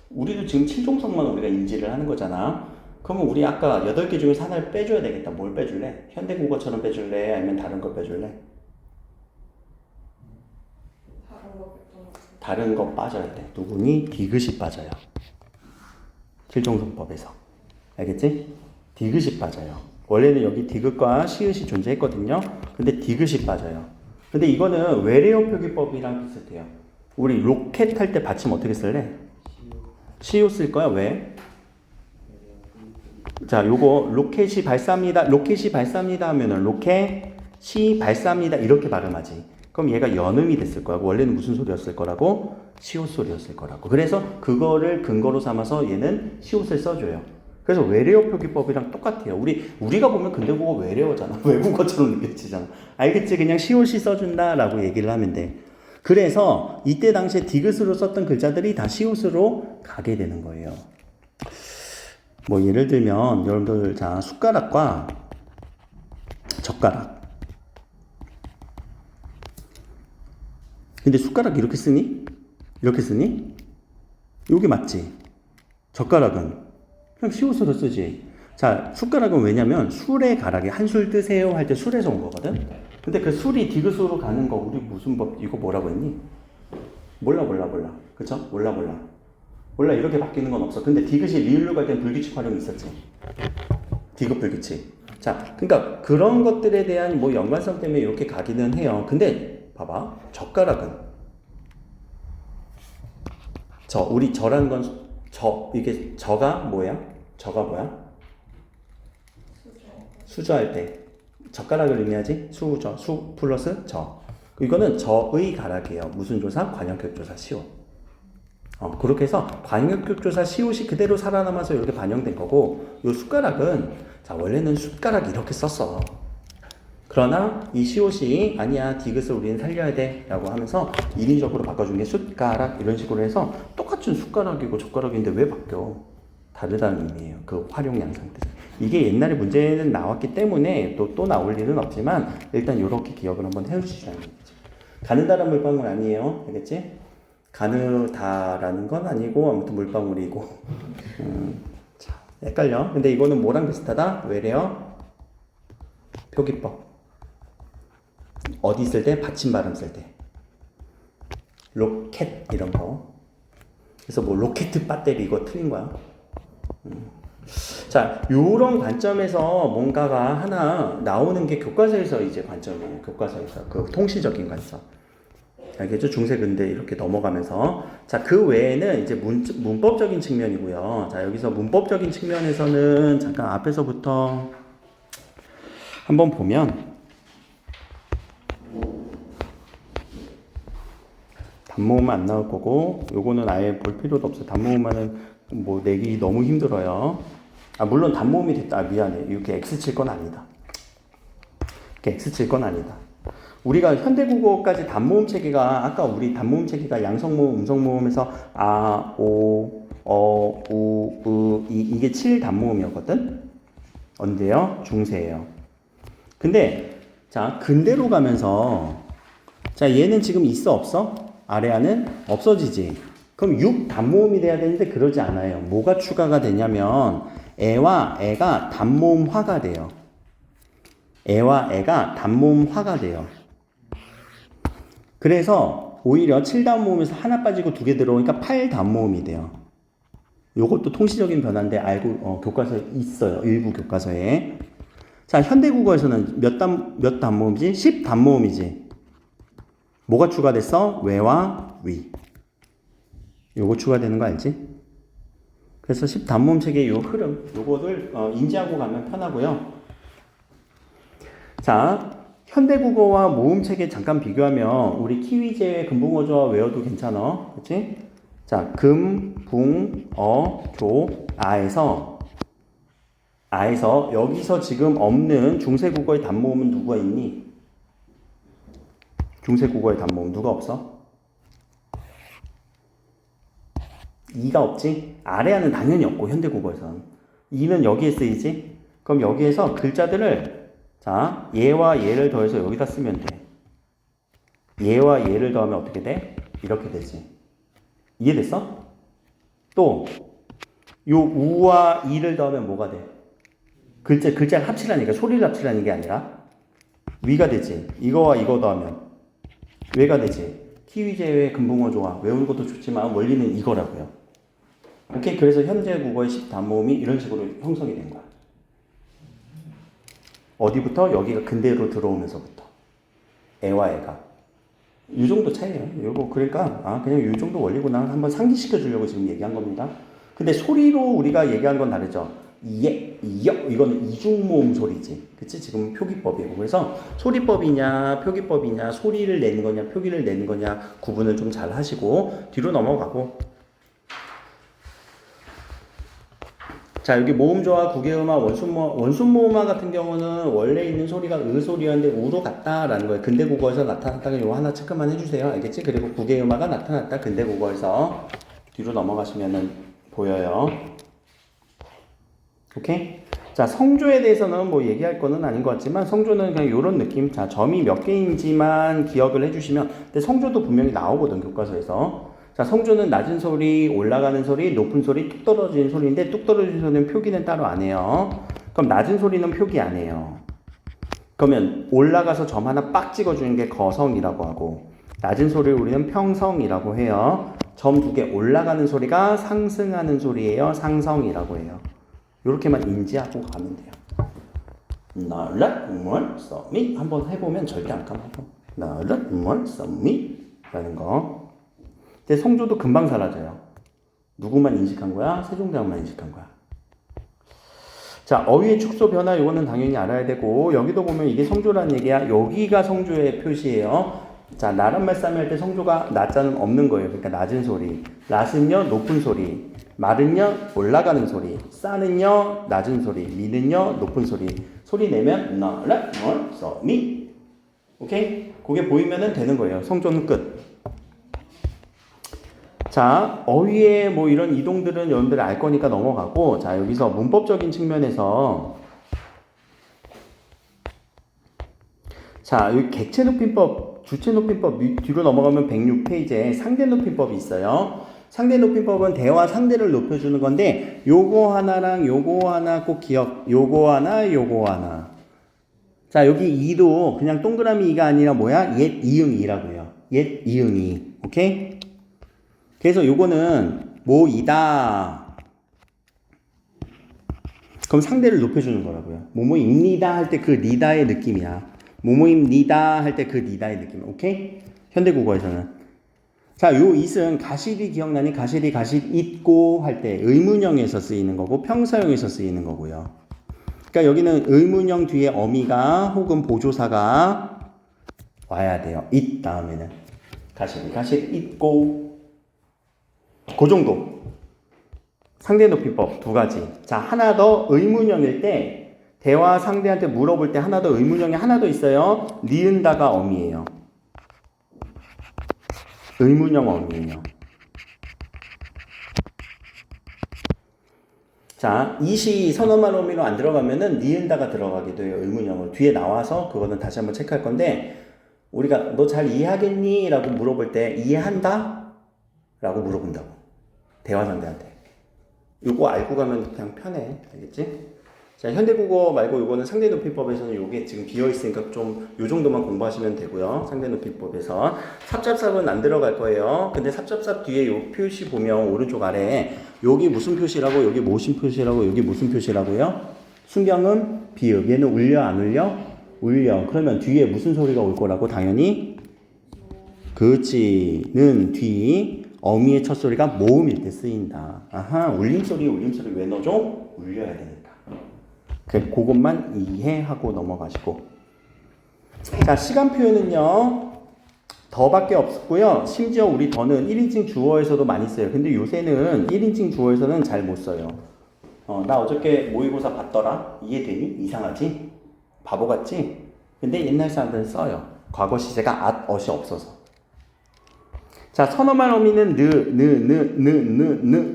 우리도 지금 7종석만 우리가 인지를 하는 거잖아. 그러면 우리 아까 8개 중에서 하나를 빼줘야 되겠다. 뭘 빼줄래? 현대국어처럼 빼줄래? 아니면 다른 거 빼줄래? 다른 거 빠져야 돼. 누구니? 디귿이 빠져요. 7종석법에서. 알겠지? 디귿이 빠져요. 원래는 여기 디귿과 시읒이 존재했거든요. 근데 디귿이 빠져요. 근데 이거는 외래어 표기법이랑 비슷해요. 우리 로켓 할 때 받침 어떻게 쓸래? 시읒 쓸 거야. 왜? 자, 요거 로켓이 발사합니다 하면은 로켓이 발사합니다 이렇게 발음하지. 그럼 얘가 연음이 됐을 거야. 원래는 무슨 소리였을 거라고? 시옷 소리였을 거라고. 그래서 그거를 근거로 삼아서 얘는 시옷을 써줘요. 그래서 외래어 표기법이랑 똑같아요. 우리가 보면 근대국어 외래어잖아. 외국어처럼 느껴지잖아. 알겠지? 그냥 시옷이 써준다라고 얘기를 하면 돼. 그래서 이때 당시에 디귿으로 썼던 글자들이 다 시옷으로 가게 되는 거예요. 뭐 예를 들면 여러분들 자 숟가락과 젓가락. 근데 숟가락 이렇게 쓰니? 이렇게 쓰니? 이게 맞지? 젓가락은 그냥 시옷으로 쓰지. 자, 숟가락은 왜냐면 술의 가락이 한술 뜨세요 할 때 술에서 온 거거든. 근데 그 술이 디귿으로 가는 거 우리 무슨 법 이거 뭐라고 했니? 몰라. 그쵸? 몰라 이렇게 바뀌는 건 없어. 근데 디귿이 리을로 갈 때는 불규칙 활용이 있었지. 디귿 불규칙. 자, 그러니까 그런 것들에 대한 뭐 연관성 때문에 이렇게 가기는 해요. 근데 봐봐, 젓가락은 우리 저라는 건 이게 저가 뭐야? 수저할 때 젓가락을 의미하지? 수 플러스 저. 이거는 저의 가락이에요. 무슨 조사? 관형격조사 시옷. 그렇게 해서 관형격조사 시옷이 그대로 살아남아서 이렇게 반영된 거고, 요 숟가락은 자 원래는 숟가락 이렇게 썼어. 그러나 이 시옷이 아니야 디귿을 우리는 살려야 돼 라고 하면서 인위적으로 바꿔준 게 숟가락 이런 식으로 해서 똑같은 숟가락이고 젓가락인데 왜 바뀌어? 다르다는 의미예요. 그 활용량 상태. 이게 옛날에 문제는 나왔기 때문에 또 나올 일은 없지만 일단 이렇게 기억을 한번 해주시라는 거죠. 가느다란 물방울 아니에요. 알겠지? 가느다라는 건 아니고 아무튼 물방울이고 자, 헷갈려. 근데 이거는 뭐랑 비슷하다? 외래어 표기법. 어디 쓸 때? 받침 발음 쓸 때. 로켓 이런 거. 그래서 뭐 로켓 배터리 이거 틀린 거야. 자, 요런 관점에서 뭔가가 하나 나오는 게 교과서에서 이제 관점이에요. 교과서에서 그 통시적인 관점. 알겠죠? 중세 근대 이렇게 넘어가면서 자, 그 외에는 이제 문법적인 측면이고요. 자, 여기서 문법적인 측면에서는 잠깐 앞에서부터 한번 보면 단모음은 안 나올 거고 요거는 아예 볼 필요도 없어. 단모음만은 뭐 내기 너무 힘들어요. 물론 단모음이 됐다. 미안해. 이렇게 X 칠 건 아니다. 이렇게 X 칠 건 아니다. 우리가 현대국어까지 단모음 체계가 아까 우리 단모음 체계가 양성모음, 음성모음에서 아, 오, 어, 우, 이게 7단모음이었거든. 언제요? 중세예요. 근데 자 근대로 가면서 자 얘는 지금 있어 없어? 아래아는 없어지지. 그럼 6단모음이 돼야 되는데 그러지 않아요. 뭐가 추가가 되냐면 애와 애가 단모음화가 돼요. 애와 애가 단모음화가 돼요. 그래서 오히려 7단모음에서 하나 빠지고 2개 들어오니까 8단모음이 돼요. 요것도 통시적인 변화인데 알고 교과서에 있어요. 일부 교과서에. 자, 현대국어에서는 몇 단모음이지? 10단모음이지. 뭐가 추가됐어? 외와 위. 요거 추가되는 거 알지? 그래서 10단모음 체계의 요 흐름, 요거를 인지하고 가면 편하고요. 자, 현대국어와 모음 체계 잠깐 비교하면 우리 키위제 금붕어조와 외어도 괜찮아. 그치? 자, 금, 붕, 조, 아에서 여기서 지금 없는 중세국어의 단모음은 누가 있니? 중세국어의 단모음 누가 없어? 이가 없지? 아래아는 당연히 없고 현대국어에서는. 이는 여기에 쓰이지? 그럼 여기에서 글자들을 자 얘와 얘를 더해서 여기다 쓰면 돼. 얘와 얘를 더하면 어떻게 돼? 이렇게 되지. 이해됐어? 또 요 우와 이를 더하면 뭐가 돼? 글자를 합치라니까 소리를 합치라는 게 아니라 위가 되지. 이거와 이거 더하면 왜가 되지? 키위 제외 금붕어 좋아. 외우는 것도 좋지만 원리는 이거라고요. 오케이? 그래서 현재 국어의 10단모음이 이런 식으로 형성이 된 거야. 어디부터? 여기가 근대로 들어오면서부터. 애와 애가. 이 정도 차이예요. 요거 그러니까 그냥 이 정도 원리구나 한번 상기시켜 주려고 지금 얘기한 겁니다. 근데 소리로 우리가 얘기한 건 다르죠. 예, 여 이거는 이중모음 소리지. 그치? 지금 표기법이고. 그래서 소리법이냐 표기법이냐 소리를 내는 거냐 표기를 내는 거냐 구분을 좀 잘 하시고 뒤로 넘어가고. 자, 여기 모음조화, 구개음화, 원순모음화 같은 경우는 원래 있는 소리가 으 소리였는데 우로 갔다라는 거예요. 근대 국어에서 나타났다가 요거 하나 체크만 해주세요. 알겠지? 그리고 구개음화가 나타났다. 근대 국어에서 뒤로 넘어가시면은 보여요. 오케이? 자, 성조에 대해서는 뭐 얘기할 거는 아닌 것 같지만 성조는 그냥 요런 느낌. 자, 점이 몇 개인지만 기억을 해주시면. 근데 성조도 분명히 나오거든, 교과서에서. 자, 성조는 낮은 소리, 올라가는 소리, 높은 소리, 뚝 떨어지는 소리인데 뚝 떨어지는 소리는 표기는 따로 안 해요. 그럼 낮은 소리는 표기 안 해요. 그러면 올라가서 점 하나 빡 찍어주는 게 거성이라고 하고 낮은 소리를 우리는 평성이라고 해요. 점 두 개 올라가는 소리가 상승하는 소리예요. 상성이라고 해요. 이렇게만 인지하고 가면 돼요. 나라 뭘 써미 한번 해보면 절대 안 까먹어. 나라 뭘 써미 라는 거. 근데 성조도 금방 사라져요. 누구만 인식한 거야? 세종대왕만 인식한 거야. 자, 어휘의 축소 변화 이거는 당연히 알아야 되고 여기도 보면 이게 성조라는 얘기야. 여기가 성조의 표시예요. 자, 나란 말싸움 할 때 성조가 낮자는 없는 거예요. 그러니까 낮은 소리. 낫은요 높은 소리. 말은요 올라가는 소리. 싸는요 낮은 소리. 미는요 높은 소리. 소리 내면 나라 뭘 써미. 오케이? 그게 보이면은 되는 거예요. 성조는 끝. 자, 어휘의 뭐 이런 이동들은 여러분들 알 거니까 넘어가고, 자, 여기서 문법적인 측면에서, 자, 여기 객체 높임법, 주체 높임법 뒤로 넘어가면 106페이지에 상대 높임법이 있어요. 상대 높임법은 대화 상대를 높여주는 건데, 요거 하나랑 요거 하나 꼭 요거 하나, 요거 하나. 자, 여기 이도 그냥 동그라미 이가 아니라 뭐야? 옛 이응이라고요. 옛 이응이. 오케이? 그래서 요거는 뭐이다. 그럼 상대를 높여주는 거라고요. 뭐뭐입니다 할 때 그 니다의 느낌이야. 뭐뭐입니다 할 때 그 니다의 느낌. 오케이? 현대국어에서는. 자, 요 it은 가실이 기억나니? 가실 있고 할 때 의문형에서 쓰이는 거고 평사형에서 쓰이는 거고요. 그러니까 여기는 의문형 뒤에 어미가 혹은 보조사가 와야 돼요. it 다음에는. 가실 있고 그 정도. 상대 높임법 두 가지. 자, 하나 더 의문형일 때 대화 상대한테 물어볼 때 하나 더 의문형이 하나 더 있어요. 니은다가 어미예요. 의문형 어미예요. 자, 이시 선어말 어미로 안 들어가면은 니은다가 들어가게 돼요. 의문형을 뒤에 나와서 그거는 다시 한번 체크할 건데 우리가 너 잘 이해하겠니? 라고 물어볼 때 이해한다? 라고 물어본다고. 대화 상대한테. 요거 알고 가면 그냥 편해. 알겠지? 자, 현대국어 말고 요거는 상대높임법에서는 요게 지금 비어있으니까 좀 요 정도만 공부하시면 되고요. 상대높임법에서. 삽잡삽은 안 들어갈 거예요. 근데 삽잡삽 뒤에 요 표시 보면 오른쪽 아래에 여기 무슨 표시라고, 여기 무슨 표시라고, 여기 무슨 표시라고요? 순경은 비읍. 얘는 울려 안 울려? 울려. 그러면 뒤에 무슨 소리가 올 거라고? 당연히 그치는 뒤. 어미의 첫 소리가 모음일 때 쓰인다. 아하, 울림소리 왜 넣어줘? 울려야 되니까. 그것만 이해하고 넘어가시고. 자, 시간 표현은요. 더밖에 없고요. 심지어 우리 더는 1인칭 주어에서도 많이 써요. 근데 요새는 1인칭 주어에서는 잘 못 써요. 나 어저께 모의고사 봤더라? 이해되니? 이상하지? 바보 같지? 근데 옛날 사람들은 써요. 과거 시제가 at, ot이 없어서. 자, 선어말 어미는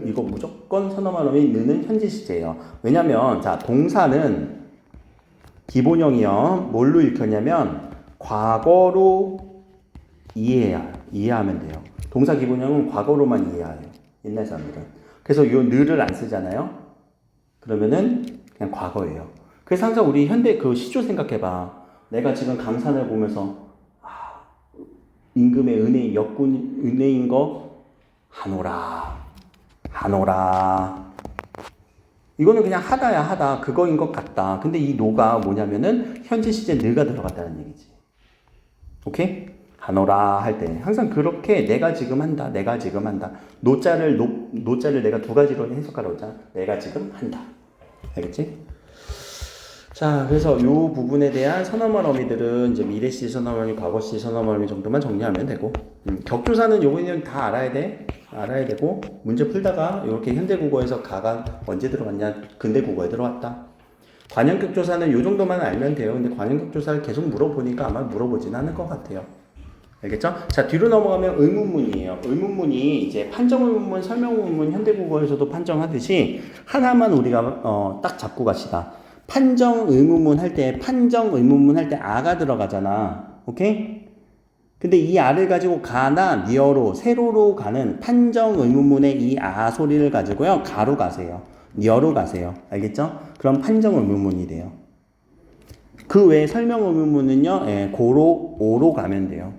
이거 무조건 선어말 어미 느는 현재 시제예요. 왜냐면 자, 동사는 기본형이요. 뭘로 읽혔냐면 과거로 이해하면 돼요. 동사 기본형은 과거로만 이해해요. 옛날 사람들은. 그래서 요 느를 안 쓰잖아요. 그러면은 그냥 과거예요. 그래서 항상 우리 현대 그 시조 생각해봐. 내가 지금 강산을 보면서 임금의 은혜인 역군 은혜인 거 하노라. 이거는 그냥 하다야 하다 그거인 것 같다. 근데 이 노가 뭐냐면은 현재 시제 느가 들어갔다는 얘기지. 오케이? 하노라 할 때 항상 그렇게 내가 지금 한다. 노자를 내가 두 가지로 해석하라고 했잖아. 내가 지금 한다. 알겠지? 자, 그래서 이 부분에 대한 선어말 어미들은 이제 미래시 선어말 어미, 과거시 선어말 어미 정도만 정리하면 되고, 격조사는 요거는 다 알아야 되고, 문제 풀다가 이렇게 현대국어에서 가가 언제 들어갔냐, 근대국어에 들어왔다. 관형격조사는 요 정도만 알면 돼요. 근데 관형격조사를 계속 물어보니까 아마 물어보진 않을 것 같아요. 알겠죠? 자, 뒤로 넘어가면 의문문이에요. 의문문이 이제 판정의문문, 설명의문문, 현대국어에서도 판정하듯이 하나만 우리가 딱 잡고 갑시다. 판정의문문 할 때 아가 들어가잖아. 오케이? 근데 이 아를 가지고 가나 니어로 세로로 가는 판정의문문의 이 아 소리를 가지고요. 가로 가세요. 니어로 가세요. 알겠죠? 그럼 판정의문문이 돼요. 그 외에 설명의문문은요. 고로 오로 가면 돼요.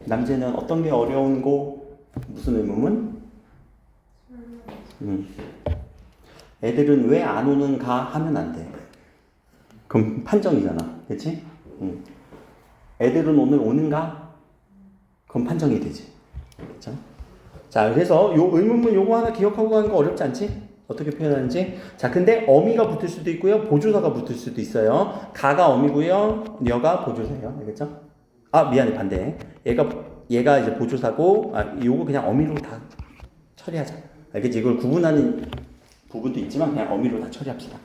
남재는 어떤 게 어려운 거? 무슨 의문문? 애들은 왜 안 오는가 하면 안 돼. 그럼 판정이잖아. 그치? 애들은 오늘 오는가? 그럼 판정이 되지. 그쵸? 자, 그래서 요 의문문 요거 하나 기억하고 가는 거 어렵지 않지? 어떻게 표현하는지. 자, 근데 어미가 붙을 수도 있고요. 보조사가 붙을 수도 있어요. 가가 어미고요. 녀가 보조사예요. 알겠죠? 아, 미안해. 반대. 얘가 이제 보조사고, 요거 그냥 어미로 다 처리하자. 알겠지? 이걸 구분하는 부분도 있지만 그냥 어미로 다 처리합시다.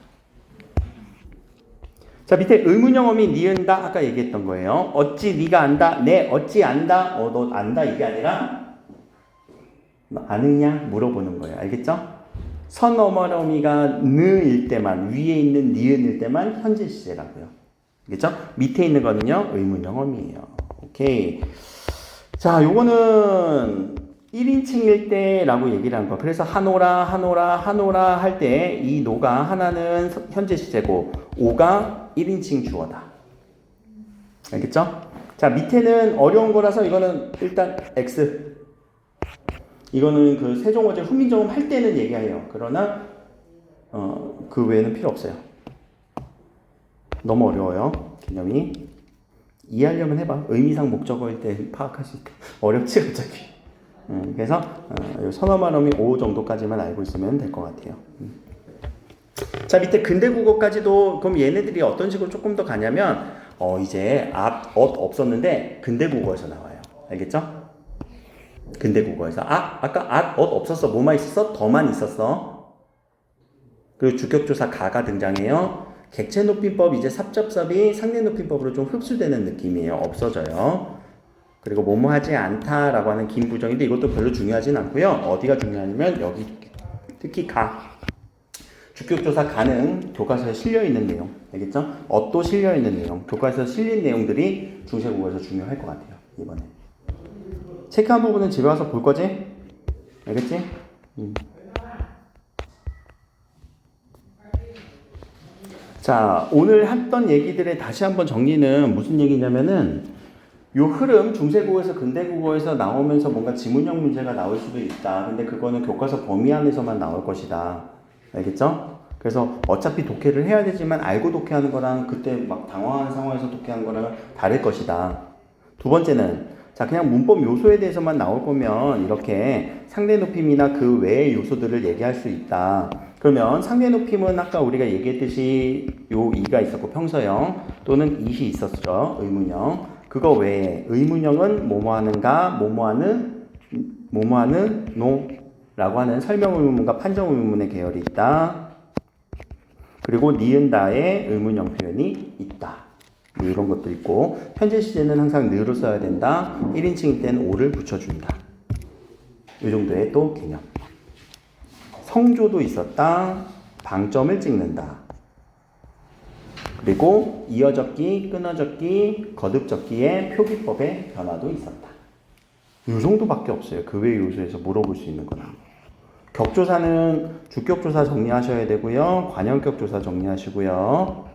자, 밑에 의문형 어미 니은다 아까 얘기했던 거예요. 어찌 네가 안다. 네, 어찌 안다. 너 안다 이게 아니라 너 아느냐 물어보는 거예요. 알겠죠? 선어말 어미가 느일 때만 위에 있는 니은일 때만 현재 시제라고요. 알겠죠? 밑에 있는 거는요. 의문형 어미예요. 오케이. 자, 요거는 1인칭일 때라고 얘기를 한 거. 그래서 하노라 할 때 이 노가 하나는 현재 시제고 오가 1인칭 주어다. 알겠죠? 자, 밑에는 어려운 거라서 이거는 일단 X. 이거는 그 세종어제 후민정음 할 때는 얘기해요. 그러나 그 외에는 필요 없어요. 너무 어려워요. 개념이. 이해하려면 해봐. 의미상 목적어일 때 파악할 수 있게. 어렵지 갑자기. 그래서 선어말 어미 5 정도까지만 알고 있으면 될 것 같아요. 자, 밑에 근대국어까지도 그럼 얘네들이 어떤 식으로 조금 더 가냐면 이제 없었는데 근대국어에서 나와요. 알겠죠? 근대국어에서 아까 없었어. 뭐만 있었어? 더만 있었어. 그리고 주격조사 가가 등장해요. 객체높임법 이제 삽접섭이 상대높임법으로 좀 흡수되는 느낌이에요. 없어져요. 그리고 뭐뭐 하지 않다라고 하는 긴 부정인데 이것도 별로 중요하진 않고요. 어디가 중요하냐면 여기 특히 주격조사 가는 교과서에 실려있는 내용. 알겠죠? 엇도 실려있는 내용. 교과서에 실린 내용들이 중세국어에서 중요할 것 같아요. 이번에. 체크한 부분은 집에 와서 볼 거지? 알겠지? 자, 오늘 했던 얘기들의 다시 한번 정리는 무슨 얘기냐면은 요 흐름 중세국어에서 근대국어에서 나오면서 뭔가 지문형 문제가 나올 수도 있다. 근데 그거는 교과서 범위 안에서만 나올 것이다. 알겠죠? 그래서 어차피 독해를 해야 되지만 알고 독해하는 거랑 그때 막 당황한 상황에서 독해하는 거랑 다를 것이다. 두 번째는 자, 그냥 문법 요소에 대해서만 나올 거면 이렇게 상대 높임이나 그 외의 요소들을 얘기할 수 있다. 그러면 상대 높임은 아까 우리가 얘기했듯이 요 이가 있었고 평서형 또는 it이 있었죠. 의문형. 그거 외에 의문형은 뭐뭐하는가, 뭐뭐하는 노라고 하는 설명 의문문과 판정 의문문의 계열이 있다. 그리고 니은다의 의문형 표현이 있다. 이런 것도 있고 현재 시제는 항상 느로 써야 된다. 1인칭일 때는 오를 붙여준다. 이 정도의 또 개념. 성조도 있었다. 방점을 찍는다. 그리고 이어적기, 끊어적기, 거듭적기의 표기법의 변화도 있었다. 이 정도밖에 없어요. 그 외의 요소에서 물어볼 수 있는 거는. 격조사는 주격조사 정리하셔야 되고요. 관형격조사 정리하시고요.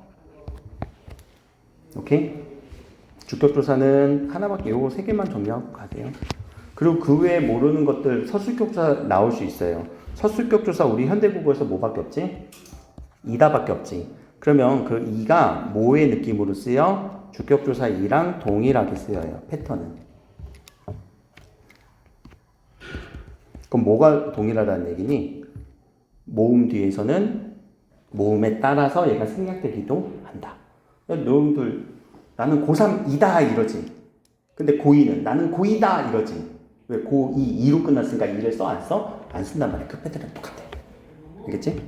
오케이? 주격조사는 하나밖에 요거 세 개만 정리하고 가세요. 그리고 그 외에 모르는 것들 서술격조사 나올 수 있어요. 서술격조사 우리 현대국어에서 뭐밖에 없지? 이다밖에 없지. 그러면 그 이가 뭐의 느낌으로 쓰여? 주격조사 이랑 동일하게 쓰여요. 패턴은. 그럼 뭐가 동일하다는 얘기니? 모음 뒤에서는 모음에 따라서 얘가 생략되기도 한다. 너희들 나는 고3이다 이러지. 근데 고2는 나는 고2다 이러지. 왜 고2, 2로 끝났으니까 2를 써? 안 써? 안 쓴단 말이야. 그 패턴은 똑같아. 알겠지?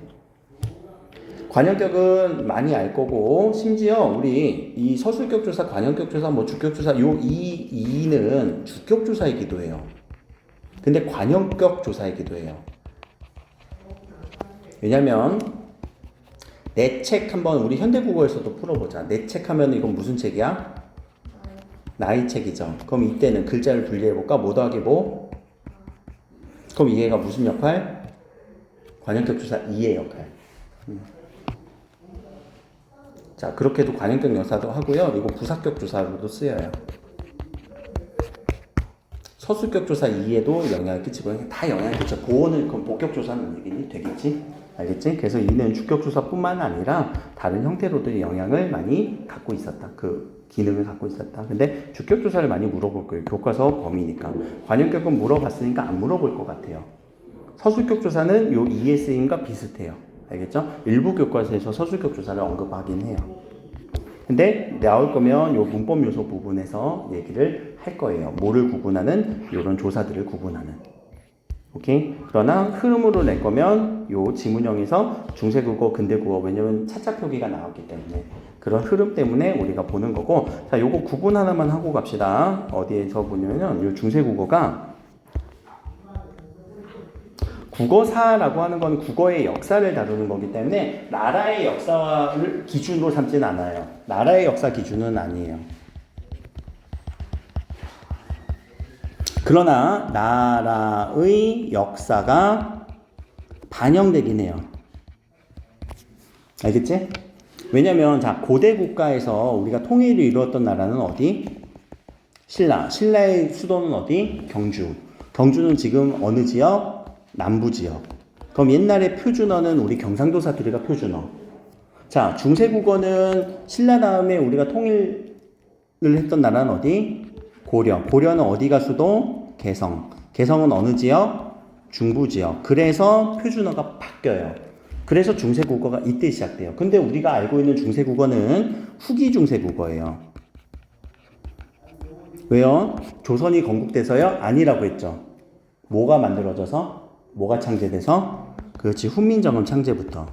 관형격은 많이 알 거고, 심지어 우리 이 서술격조사, 관형격조사, 뭐 주격조사, 요 이는 주격조사이기도 해요. 근데 관형격 조사이기도 해요. 왜냐면 내 책 한번 우리 현대국어에서도 풀어보자. 내 책 하면 이건 무슨 책이야? 나의 책이죠. 그럼 이때는 글자를 분리해볼까? 뭐 더하기 뭐? 그럼 얘가 무슨 역할? 관형격 조사 2의 역할. 자, 그렇게도 관형격 여사도 하고요. 이거 부사격 조사로도 쓰여요. 서술격 조사 2에도 영향을 끼치고 다 영향을 끼쳐. 고어는 그럼 복격 조사는 얘기니 되겠지? 알겠지? 그래서 이는 주격 조사뿐만 아니라 다른 형태로도 영향을 많이 갖고 있었다. 그 기능을 갖고 있었다. 근데 주격 조사를 많이 물어볼 거예요. 교과서 범위니까. 관형격은 물어봤으니까 안 물어볼 것 같아요. 서술격 조사는 요 ES인과 비슷해요. 알겠죠? 일부 교과서에서 서술격 조사를 언급하긴 해요. 근데 나올 거면 요 문법 요소 부분에서 얘기를 할 거예요. 뭐를 구분하는? 요런 조사들을 구분하는. 오케이? 그러나 흐름으로 낼 거면 요 지문형에서 중세국어, 근대국어, 왜냐면 차차 표기가 나왔기 때문에 그런 흐름 때문에 우리가 보는 거고. 자, 요거 구분 하나만 하고 갑시다. 어디에서 보냐면 요 중세국어가 국어사라고 하는 건 국어의 역사를 다루는 거기 때문에 나라의 역사를 기준으로 삼지는 않아요. 나라의 역사 기준은 아니에요. 그러나 나라의 역사가 반영되긴 해요. 알겠지? 왜냐면 자, 고대 국가에서 우리가 통일을 이루었던 나라는 어디? 신라. 신라의 수도는 어디? 경주. 경주는 지금 어느 지역? 남부 지역. 그럼 옛날에 표준어는 우리 경상도 사투리가 표준어. 자, 중세국어는 신라 다음에 우리가 통일을 했던 나라는 어디? 고려. 고려는 어디가 수도? 개성. 개성은 어느 지역? 중부 지역. 그래서 표준어가 바뀌어요. 그래서 중세국어가 이때 시작돼요. 근데 우리가 알고 있는 중세국어는 후기 중세국어예요. 왜요? 조선이 건국돼서요? 아니라고 했죠. 뭐가 만들어져서? 뭐가 창제돼서? 그렇지, 훈민정음 창제부터.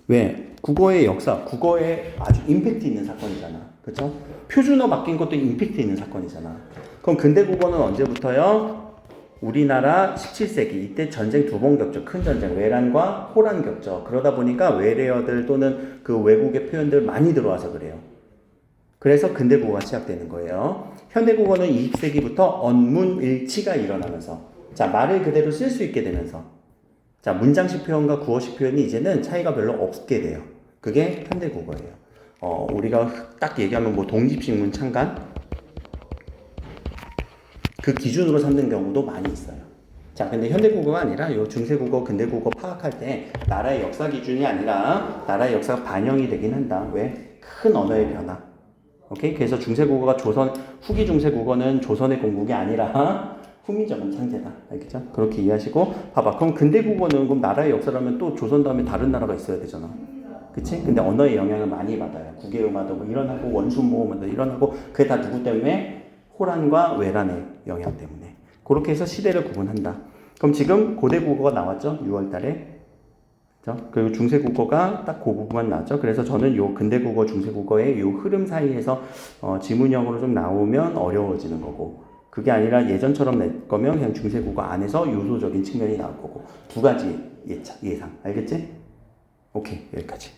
왜? 국어의 역사, 국어에 아주 임팩트 있는 사건이잖아. 그렇죠? 표준어 바뀐 것도 임팩트 있는 사건이잖아. 그럼 근대국어는 언제부터요? 우리나라 17세기, 이때 전쟁 두 번 겪죠. 큰 전쟁, 외란과 호란 겪죠. 그러다 보니까 외래어들 또는 그 외국의 표현들 많이 들어와서 그래요. 그래서 근대국어가 시작되는 거예요. 현대국어는 20세기부터 언문일치가 일어나면서, 자, 말을 그대로 쓸 수 있게 되면서, 자, 문장식 표현과 구어식 표현이 이제는 차이가 별로 없게 돼요. 그게 현대국어예요. 우리가 딱 얘기하면 뭐 동집식문 창간? 그 기준으로 삼는 경우도 많이 있어요. 자, 근데 현대국어가 아니라 요 중세국어, 근대국어 파악할 때 나라의 역사 기준이 아니라 나라의 역사가 반영이 되긴 한다. 왜? 큰 언어의 변화. 오케이? 그래서 중세국어가 후기 중세국어는 조선의 공국이 아니라 훈민정음 창제다. 알겠죠? 그렇게 이해하시고, 봐봐. 그럼 근대국어는 그럼 나라의 역사라면 또 조선 다음에 다른 나라가 있어야 되잖아. 그치? 근데 언어의 영향을 많이 받아요. 국외음화도 뭐 일어나고, 원순모음화도 일어나고, 그게 다 누구 때문에? 호란과 외란의 영향 때문에. 그렇게 해서 시대를 구분한다. 그럼 지금 고대국어가 나왔죠? 6월 달에. 그리고 중세국어가 딱 그 부분만 나왔죠. 그래서 저는 요 근대국어, 중세국어의 요 흐름 사이에서 지문형으로 좀 나오면 어려워지는 거고, 그게 아니라 예전처럼 낼 거면 그냥 중세국어 안에서 요소적인 측면이 나올 거고, 두 가지 예상. 알겠지? 오케이, 여기까지.